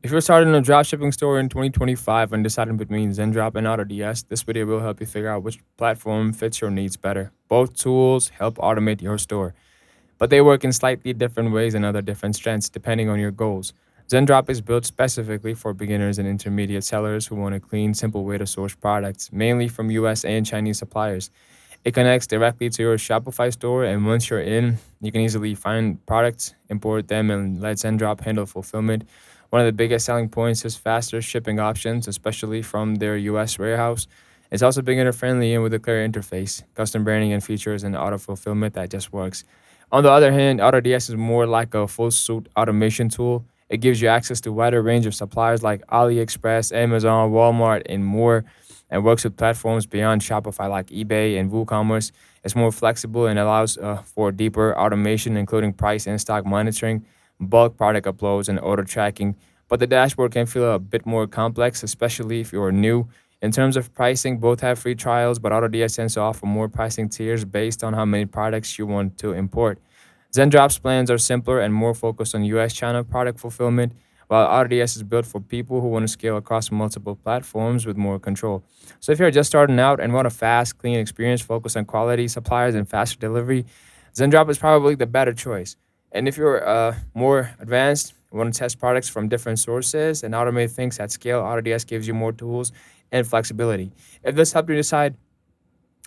If you're starting a dropshipping store in 2025 and deciding between Zendrop and AutoDS, this video will help you figure out which platform fits your needs better. Both tools help automate your store, but they work in slightly different ways and other different strengths depending on your goals. Zendrop is built specifically for beginners and intermediate sellers who want a clean, simple way to source products, mainly from US and Chinese suppliers. It connects directly to your Shopify store, and once you're in, you can easily find products, import them, and let Zendrop handle fulfillment. One of the biggest selling points is faster shipping options, especially from their US warehouse. It's also beginner friendly and with a clear interface, custom branding, and features and auto fulfillment that just works. On the other hand, AutoDS is more like a full suite automation tool. It gives you access to a wider range of suppliers like AliExpress, Amazon, Walmart, and more, and works with platforms beyond Shopify like eBay and WooCommerce. It's more flexible and allows for deeper automation, including price and stock monitoring, bulk product uploads, and order tracking. But the dashboard can feel a bit more complex, especially if you're new. In terms of pricing, both have free trials, but AutoDS tends to offer more pricing tiers based on how many products you want to import. Zendrop's plans are simpler and more focused on US China product fulfillment, while RDS is built for people who want to scale across multiple platforms with more control. So if you're just starting out and want a fast, clean experience focused on quality, suppliers, and faster delivery, Zendrop is probably the better choice. And if you're more advanced, want to test products from different sources and automate things at scale, RDS gives you more tools and flexibility. If this helped you decide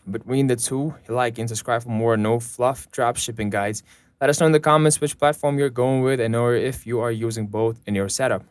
between the two, like and subscribe for more no fluff drop shipping guides. Let us know in the comments which platform you're going with and or if you are using both in your setup.